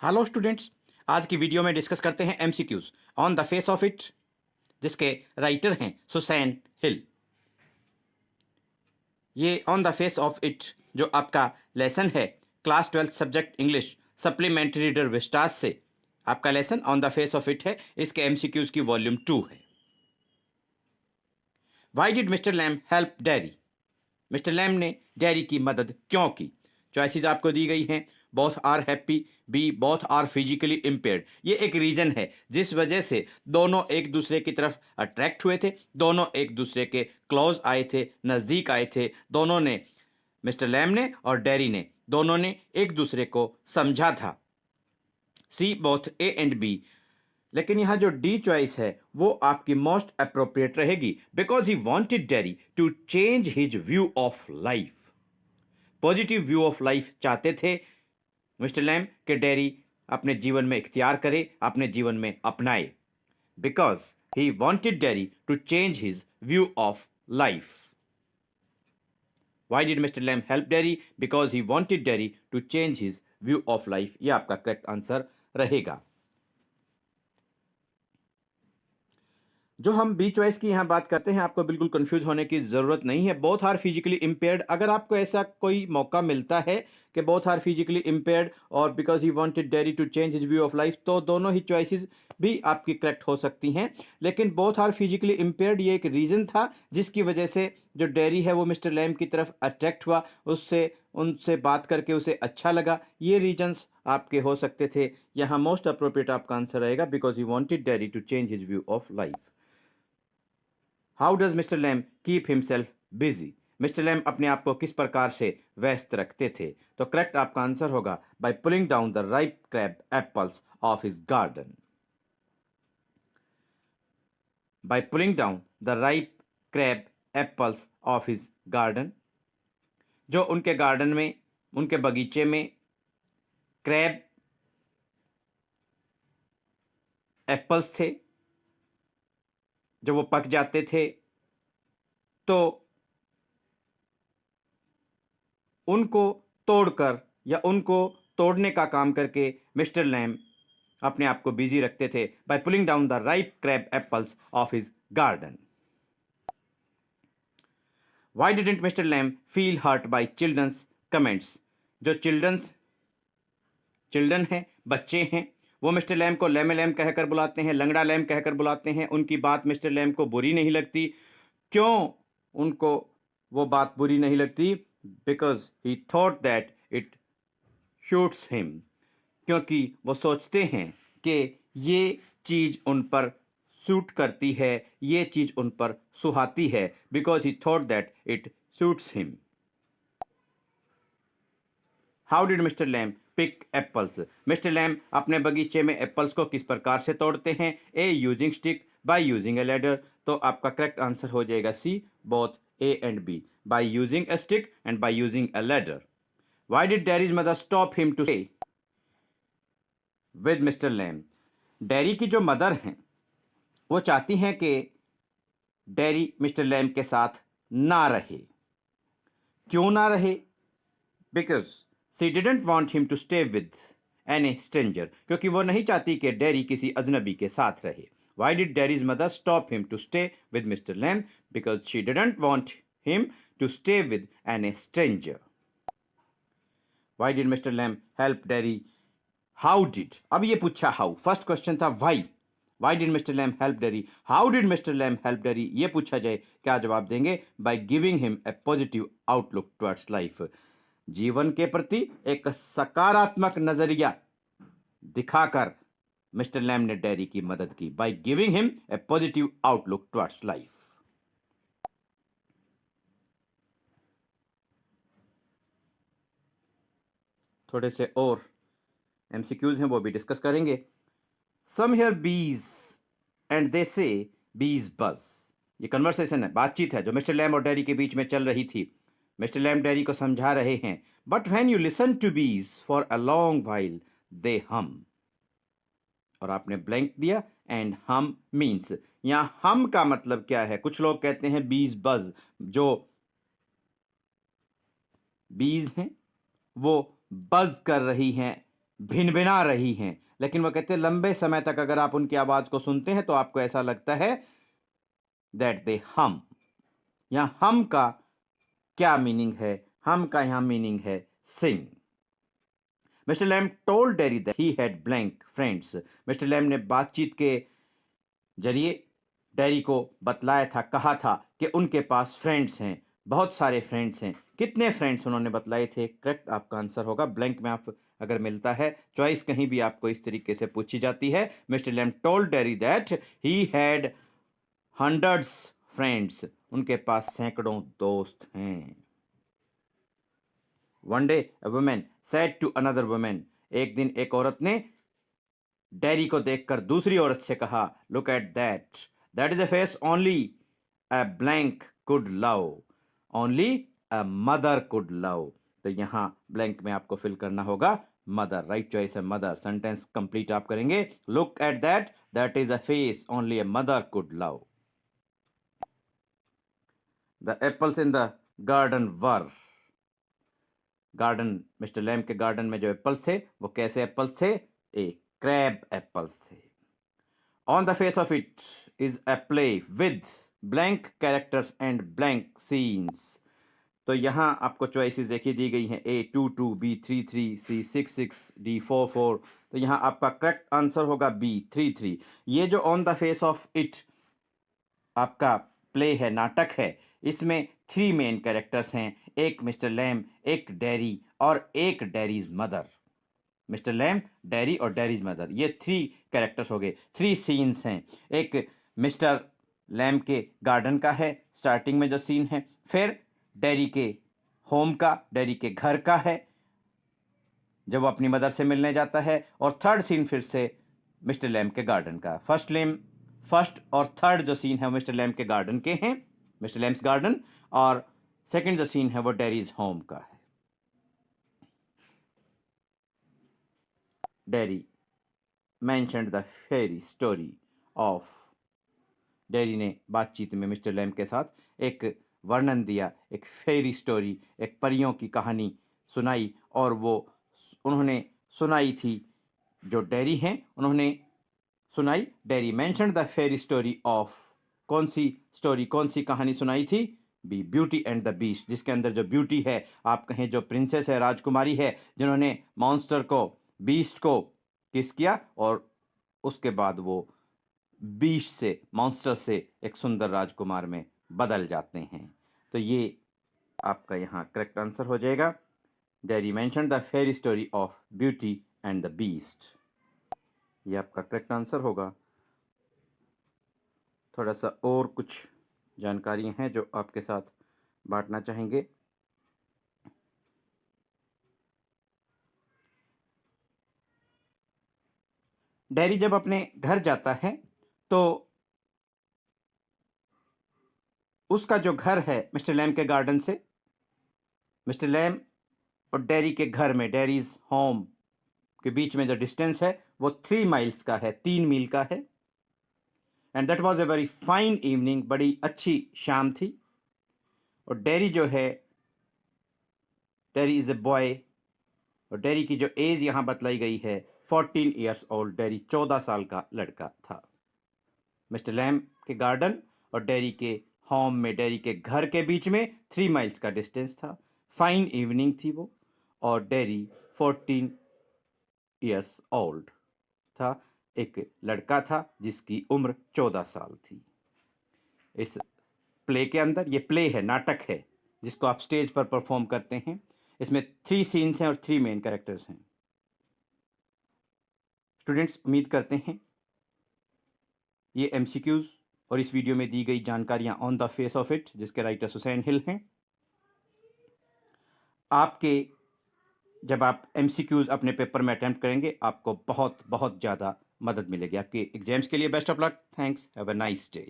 Hello students. आज की video में डिस्कस करते हैं MCQs on the face of it, जिसके राइटर हैं सुसैन हिल। ये on the face of it जो आपका लेसन है class 12 subject English supplementary reader Vistas से, आपका lesson on the face of it है। इसके एमसीक्यूज की वॉल्यूम 2 है। Why did mister lamb help Derry? Mister lamb ने डैरी की मदद क्यों की? चॉइसेस आपको दी गई हैं। Both are happy, B both are physically impaired. ये एक रीजन है जिस वजह से दोनों एक दूसरे की तरफ अट्रैक्ट हुए थे, दोनों एक दूसरे के क्लोज आए थे, नज़दीक आए थे। दोनों ने, मिस्टर लैम ने और डैरी ने, दोनों ने एक दूसरे को समझा था। C both A and b. लेकिन यहाँ जो डी चॉइस है वो आपकी मोस्ट अप्रोप्रिएट रहेगी, because he wanted Derry to change his view of life. Positive view of life चाहते थे मिस्टर लैम के डैरी अपने जीवन में इख्तियार करे, अपने जीवन में अपनाए। Because he wanted Derry to change his view of life. Why did mister lamb help Derry? Because he wanted Derry to change his view of life. ये आपका करेक्ट आंसर रहेगा। जो हम बी चॉइस की यहाँ बात करते हैं, आपको बिल्कुल कंफ्यूज होने की ज़रूरत नहीं है। बोथ आर फिजिकली इम्पेयर्ड, अगर आपको ऐसा कोई मौका मिलता है कि बोथ आर फिजिकली इम्पेयर्ड और because he wanted Derry to change his view of life, तो दोनों ही चॉइसेस भी आपकी करेक्ट हो सकती हैं। लेकिन बोथ आर फिजिकली इम्पेयर्ड ये एक रीज़न था जिसकी वजह से जो डैरी है वो मिस्टर लैम की तरफ अट्रैक्ट हुआ, उससे उनसे बात करके उसे अच्छा लगा। ये रीजन्स आपके हो सकते थे। यहाँ मोस्ट अप्रोप्रिएट आपका आंसर रहेगा because he wanted Derry to change his view of life. How does mister Lamb keep himself busy? Mister Lamb अपने आप को किस प्रकार से व्यस्त रखते थे? तो करेक्ट आपका आंसर होगा by pulling down the ripe crab apples of his garden. By pulling down the ripe crab apples of his garden. जो उनके गार्डन में, उनके बगीचे में क्रैब एप्पल्स थे, जब वो पक जाते थे तो उनको तोड़कर या उनको तोड़ने का काम करके मिस्टर लैम अपने आप को बिजी रखते थे by pulling down the ripe crab apples of his garden. Why didn't mister Lamb feel hurt by children's comments? जो चिल्ड्रन हैं, बच्चे हैं, वो मिस्टर लैम को लैमे लैम कहकर बुलाते हैं, लंगड़ा लैम कहकर बुलाते हैं। उनकी बात मिस्टर लैम को बुरी नहीं लगती। क्यों उनको वो बात बुरी नहीं लगती? Because he thought that it shoots him. क्योंकि वो सोचते हैं कि ये चीज़ उन पर सूट करती है, ये चीज़ उन पर सुहाती है। Because he thought that it suits him. How did mister Lamb pick apples? Mister Lamb अपने बगीचे में एप्पल्स को किस प्रकार से तोड़ते हैं? A using stick, by using a ladder. तो आपका करेक्ट आंसर हो जाएगा C both A and B, by using a stick and by using a ladder. Why did Darry's mother stop him to stay with mister Lam? Darry की जो mother हैं वो चाहती हैं कि डैरी मिस्टर लैम के साथ ना रहे। क्यों ना रहे? Because she didn't want him to stay with any stranger. क्योंकि वो नहीं चाहती कि डैरी किसी अजनबी के साथ रहे। Why did Darry's mother stop him to stay with mister Lam? Because she didn't want him to stay with any stranger. Why did mister lamb help Darry? How did, अब ये पूछा हाउ, फर्स्ट क्वेश्चन था why did mister lamb help Darry? How did mister lamb help Darry ये पूछा जाए, क्या जवाब देंगे? By giving him a positive outlook towards life. जीवन के प्रति एक सकारात्मक नजरिया दिखाकर मिस्टर लैम ने डैरी की मदद की, bye giving him a positive outlook towards life. थोड़े से और एमसीक्यूज हैं वो भी डिस्कस करेंगे। सम हियर बीज एंड दे से बीज बज। ये कन्वर्सेशन है, बातचीत है जो मिस्टर लैम और डैरी के बीच में चल रही थी। मिस्टर लैम डैरी को समझा रहे हैं, but when you listen to bees for a long while they hum. और आपने ब्लैंक दिया एंड हम मीन्स, यहाँ हम का मतलब क्या है? कुछ लोग कहते हैं बीज बज, जो बीज हैं वो बज कर रही हैं भिनभिना रही हैं। लेकिन वो कहते हैं लंबे समय तक अगर आप उनकी आवाज़ को सुनते हैं तो आपको ऐसा लगता है दैट दे हम। यहाँ हम का क्या मीनिंग है? हम का यहाँ मीनिंग है sing. Mister lamb told dairy that he had blank friends. Mister lamb ने बातचीत के जरिए डेरी को बतलाया था, कहा था कि उनके पास फ्रेंड्स हैं, बहुत सारे फ्रेंड्स हैं। कितने फ्रेंड्स उन्होंने बतलाए थे? करेक्ट आपका आंसर होगा। ब्लैंक में आप अगर मिलता है चॉइस कहीं भी आपको इस तरीके से पूछी जाती है, mister lamb told dairy that he had hundreds friends, उनके पास सैकड़ों दोस्त हैं। One day a women said to another women, एक दिन एक औरत ने डेरी को देखकर दूसरी औरत से कहा, look at that is a face only a blank could love, only a mother could love. तो यहाँ ब्लैंक में आपको फिल करना होगा मदर। राइट चॉइस है मदर। सेंटेंस कंप्लीट आप करेंगे, look at that is a face only a mother could love. The apples in the garden were, garden mister Lamb के गार्डन में जो एप्पल्स थे वो कैसे एप्पल्स थे? एक क्रैब एप्पल्स थे। On the face of it is a play with blank characters and blank scenes. तो यहाँ आपको चॉइसेस देखी दी गई हैं, ए 2 बी 3 सी 6 डी 4 तो यहाँ आपका करेक्ट आंसर होगा बी 3। ये जो on the face of it आपका प्ले है, नाटक है, इसमें 3 मेन कैरेक्टर्स हैं, एक मिस्टर लैम, एक डेरी और एक Derry's mother. Mister Lamb, Derry और डेरीज मदर, ये 3 कैरेक्टर्स हो गए, 3 सीन्स हैं। एक मिस्टर लैम के गार्डन का है, स्टार्टिंग में जो सीन है, फिर डेरी के होम का, डेरी के घर का है जब वो अपनी मदर से मिलने जाता है, और थर्ड सीन फिर से मिस्टर लैम के गार्डन का। फर्स्ट और थर्ड जो सीन है वो मिस्टर लैम के गार्डन के हैं, मिस्टर लैम्स गार्डन, और सेकंड जो सीन है वो डेरीज होम का है। Dairy mentioned the fairy story of, dairy ने बातचीत में मिस्टर लैम के साथ एक वर्णन दिया, एक फेरी स्टोरी, एक परियों की कहानी सुनाई, और वो उन्होंने सुनाई थी, जो डेरी हैं उन्होंने सुनाई। Derry mention the fairy story of, कौन सी स्टोरी, कौन सी कहानी सुनाई थी? B Beauty and the Beast, जिसके अंदर जो ब्यूटी है, आप कहें जो प्रिंसेस है, राजकुमारी है, जिन्होंने मॉन्स्टर को, बीस्ट को किस किया और उसके बाद वो बीस्ट से, मॉन्स्टर से एक सुंदर राजकुमार में बदल जाते हैं। तो ये आपका यहाँ करेक्ट आंसर हो जाएगा। Derry mention the fairy story of Beauty and the Beast, ये आपका करेक्ट आंसर होगा। थोड़ा सा और कुछ जानकारियाँ हैं जो आपके साथ बांटना चाहेंगे। डेरी जब अपने घर जाता है तो उसका जो घर है मिस्टर लैम के गार्डन से, मिस्टर लैम और डेरी के घर में, डेरीज होम के बीच में जो डिस्टेंस है वो 3 माइल्स का है, 3 मील का है। And that was a very fine evening, बड़ी अच्छी शाम थी। और डेरी जो है, डेरी इज़ ए बॉय, और डेरी की जो एज यहाँ बतलाई गई है 14 ईयर्स ओल्ड, डेरी 14 साल का लड़का था। मिस्टर लैम के गार्डन और डेरी के होम में, डेरी के घर के बीच में 3 माइल्स का डिस्टेंस था। फाइन इवनिंग थी वो, और डेरी 14 ईयर्स ओल्ड था, एक लड़का था जिसकी उम्र 14 साल थी। इस प्ले के अंदर, ये प्ले है, नाटक है, जिसको आप स्टेज पर परफॉर्म करते हैं, इसमें 3 सीन्स हैं और 3 मेन कैरेक्टर्स हैं। स्टूडेंट्स, उम्मीद करते हैं ये एमसीक्यूज और इस वीडियो में दी गई जानकारियां on the face of it, जिसके राइटर हुसैन हिल हैं, आपके जब आप एमसीक्यूज अपने पेपर में अटेम्प्ट करेंगे आपको बहुत बहुत ज़्यादा मदद मिलेगी आपके एग्जाम्स के लिए। Best of luck, thanks, have a nice day.